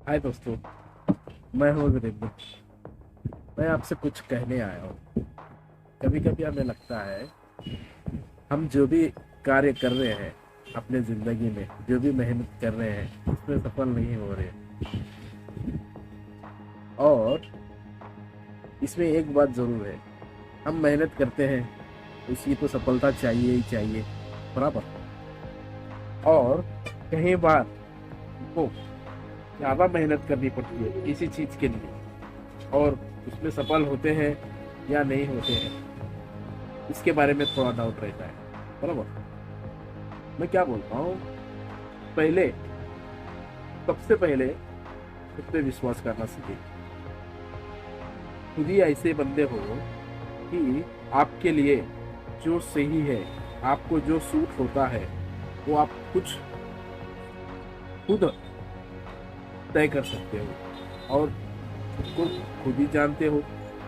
हाय दोस्तों, मैं हूँ वीरेंद्र। मैं आपसे कुछ कहने आया हूँ। कभी कभी हमें लगता है हम जो भी कार्य कर रहे हैं अपने ज़िंदगी में, जो भी मेहनत कर रहे हैं उसमें सफल नहीं हो रहे। और इसमें एक बात ज़रूर है, हम मेहनत करते हैं, उसकी तो सफलता चाहिए ही चाहिए, बराबर। और कई बार हमको ज़्यादा मेहनत करनी पड़ती है किसी चीज़ के लिए, और उसमें सफल होते हैं या नहीं होते हैं, इसके बारे में थोड़ा डाउट रहता है, बराबर। मैं क्या बोलता हूँ, पहले सबसे पहले खुद पे विश्वास करना सीखे। खुद ही ऐसे बंदे हो कि आपके लिए जो सही है, आपको जो सूट होता है, वो आप कुछ खुद तय कर सकते हो और खुद को खुद ही जानते हो,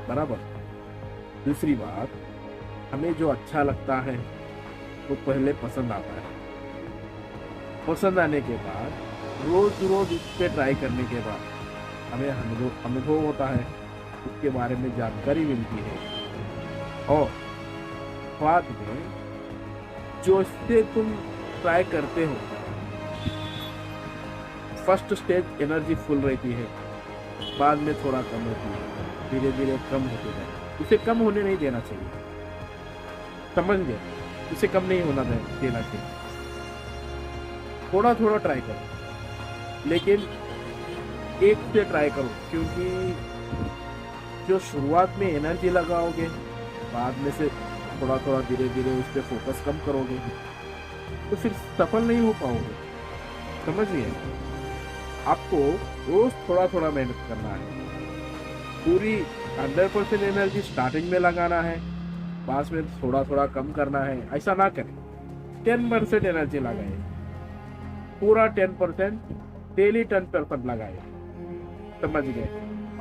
बराबर। दूसरी बात, हमें जो अच्छा लगता है वो पहले पसंद आता है। पसंद आने के बाद रोज रोज उस पर ट्राई करने के बाद हमें अनुभव अनुभव होता है, उसके बारे में जानकारी मिलती है। और बाद में जो इससे तुम ट्राई करते हो, फर्स्ट स्टेज एनर्जी फुल रहती है, बाद में थोड़ा कम होती है, धीरे धीरे कम होते जाए। उसे कम होने नहीं देना चाहिए, समझ गए। उसे कम नहीं देना चाहिए। थोड़ा थोड़ा ट्राई करो, लेकिन एक से ट्राई करो, क्योंकि जो शुरुआत में एनर्जी लगाओगे, बाद में से थोड़ा थोड़ा धीरे धीरे उस पर फोकस कम करोगे, तो फिर सफल नहीं हो पाओगे, समझिए। आपको रोज थोड़ा थोड़ा मेहनत करना है। पूरी 100% एनर्जी स्टार्टिंग में लगाना है, बाद में थोड़ा थोड़ा कम करना है, ऐसा ना करें। 10% एनर्जी लगाए, पूरा 10%, डेली 10% लगाए, समझ गए।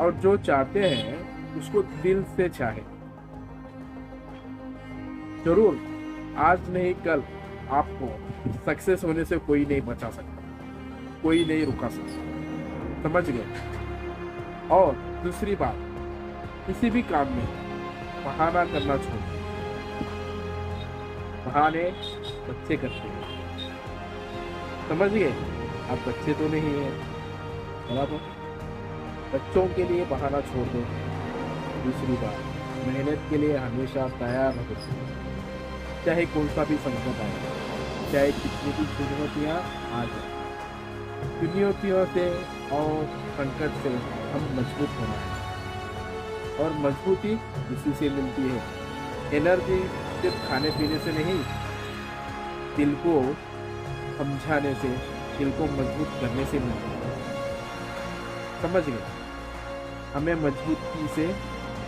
और जो चाहते हैं उसको दिल से चाहे, जरूर। आज नहीं कल आपको सक्सेस होने से कोई नहीं बचा सकता, कोई नहीं रुका सकता, समझ गए। और दूसरी बात, किसी भी काम में बहाना करना छोड़िए। बहाने बच्चे करते हैं, समझ गए। आप बच्चे तो नहीं है, बराबर। बच्चों के लिए बहाना छोड़ दो। दूसरी बात, मेहनत के लिए हमेशा तैयार रहो, चाहे कौन सा भी संकट आए, चाहे कितनी भी चुनौतियां आ जाए। चुनौतियों से और संकट से हम मजबूत होना है, और मजबूती इसी से मिलती है। एनर्जी सिर्फ खाने पीने से नहीं, दिल को समझाने से, दिल को मजबूत करने से मिलती है, समझ गए। हमें मजबूती से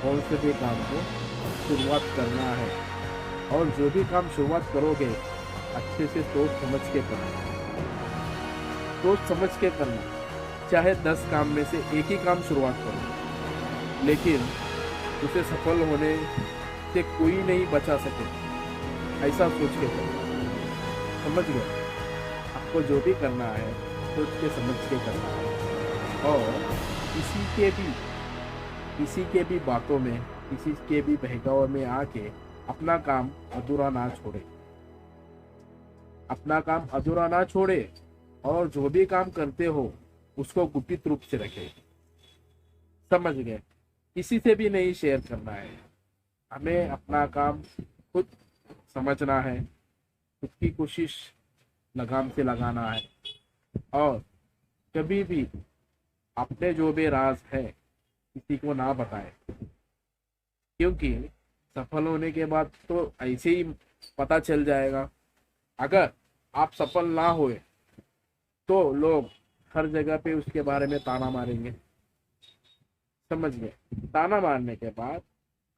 कौन से भी काम को शुरुआत करना है, और जो भी काम शुरुआत करोगे अच्छे से सोच समझ के करना, सोच समझ के करना। चाहे 10 काम में से एक ही काम शुरुआत करो, लेकिन उसे सफल होने से कोई नहीं बचा सके, ऐसा सोच के करो, समझ गए। आपको जो भी करना है सोच के समझ के करना है। और किसी के भी किसी के भी बातों में, किसी के भी बहकावे में आके अपना काम अधूरा ना छोड़े, अपना काम अधूरा ना छोड़े। और जो भी काम करते हो उसको गुपित रूप से रखे, समझ गए। किसी से भी नहीं शेयर करना है। हमें अपना काम खुद समझना है, खुद की कोशिश लगाम से लगाना है। और कभी भी अपने जो भी राज है किसी को ना बताए, क्योंकि सफल होने के बाद तो ऐसे ही पता चल जाएगा। अगर आप सफल ना हुए तो लोग हर जगह पे उसके बारे में ताना मारेंगे, समझ गए। ताना मारने के बाद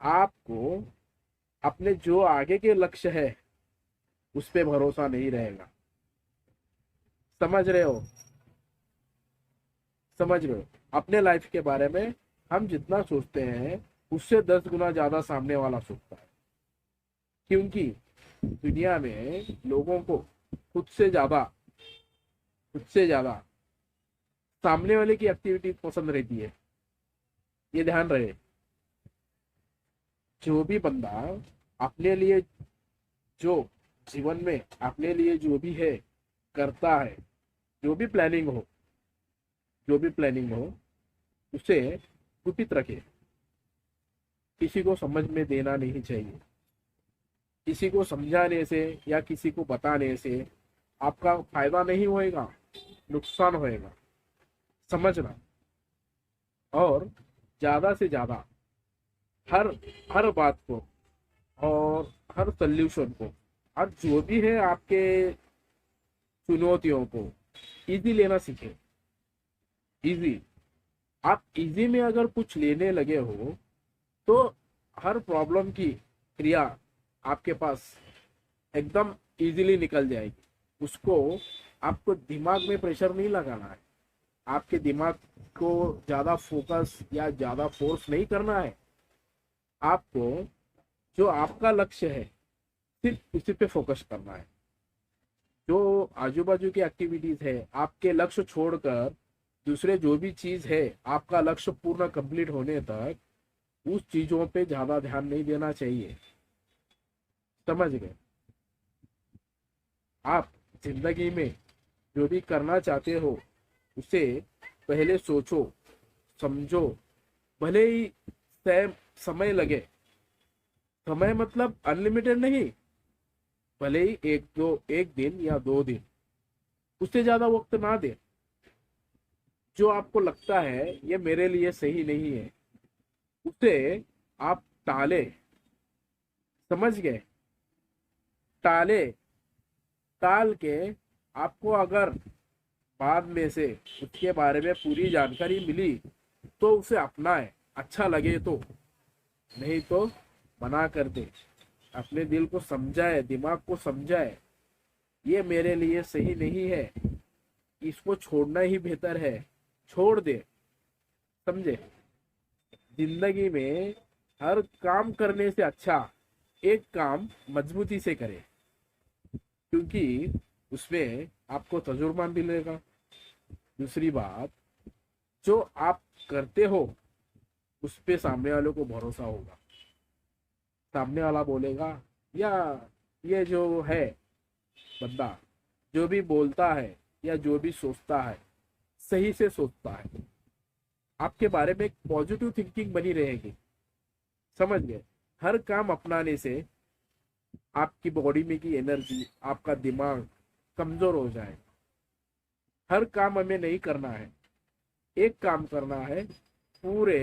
आपको अपने जो आगे के लक्ष्य है उस पे भरोसा नहीं रहेगा, समझ रहे हो। समझ रहे हो। अपने लाइफ के बारे में हम जितना सोचते हैं उससे 10 गुना ज्यादा सामने वाला सोचता है, क्योंकि दुनिया में लोगों को खुद से ज्यादा खुद से ज्यादा सामने वाले की एक्टिविटी पसंद रहती है। ये ध्यान रहे, जो भी बंदा अपने लिए, जो जीवन में अपने लिए जो भी है करता है, जो भी प्लानिंग हो, जो भी प्लानिंग हो, उसे गुपित रखे। किसी को समझ में देना नहीं चाहिए। किसी को समझाने से या किसी को बताने से आपका फायदा नहीं होएगा, नुकसान होएगा। समझना। और ज्यादा से ज्यादा हर हर बात को और हर सोल्यूशन को, और जो भी है आपके चुनौतियों को इजी लेना सीखें। इजी, आप इजी में अगर कुछ लेने लगे हो तो हर प्रॉब्लम की क्रिया आपके पास एकदम इजीली निकल जाएगी। उसको आपको दिमाग में प्रेशर नहीं लगाना है, आपके दिमाग को ज्यादा फोकस या ज्यादा फोर्स नहीं करना है। आपको जो आपका लक्ष्य है सिर्फ उसी पे फोकस करना है। जो आजू बाजू की एक्टिविटीज है, आपके लक्ष्य छोड़कर दूसरे जो भी चीज है, आपका लक्ष्य पूर्ण कंप्लीट होने तक उस चीजों पे ज्यादा ध्यान नहीं देना चाहिए। समझ गए? आप जिंदगी में जो भी करना चाहते हो उसे पहले सोचो, समझो। भले ही समय लगे, समय मतलब अनलिमिटेड नहीं, भले ही एक दिन या 2 दिन, उससे ज्यादा वक्त ना दे। जो आपको लगता है ये मेरे लिए सही नहीं है, उसे आप टाले। समझ गए? टाले। टाल के आपको अगर बाद में से उसके बारे में पूरी जानकारी मिली तो उसे अपनाए, अच्छा लगे तो, नहीं तो मना कर दे। अपने दिल को समझाए, दिमाग को समझाए, ये मेरे लिए सही नहीं है, इसको छोड़ना ही बेहतर है, छोड़ दे। समझे? जिंदगी में हर काम करने से अच्छा एक काम मजबूती से करे, क्योंकि उसमें आपको तजुर्बा मिलेगा। दूसरी बात, जो आप करते हो उस पे सामने वाले को भरोसा होगा। सामने वाला बोलेगा या ये जो है बंदा जो भी बोलता है या जो भी सोचता है सही से सोचता है, आपके बारे में एक पॉजिटिव थिंकिंग बनी रहेगी। समझ गए? हर काम अपनाने से आपकी बॉडी में की एनर्जी, आपका दिमाग कमजोर हो जाए। हर काम हमें नहीं करना है, एक काम करना है, पूरे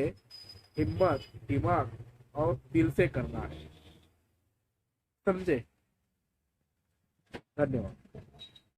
हिम्मत, दिमाग और दिल से करना है। समझे? धन्यवाद।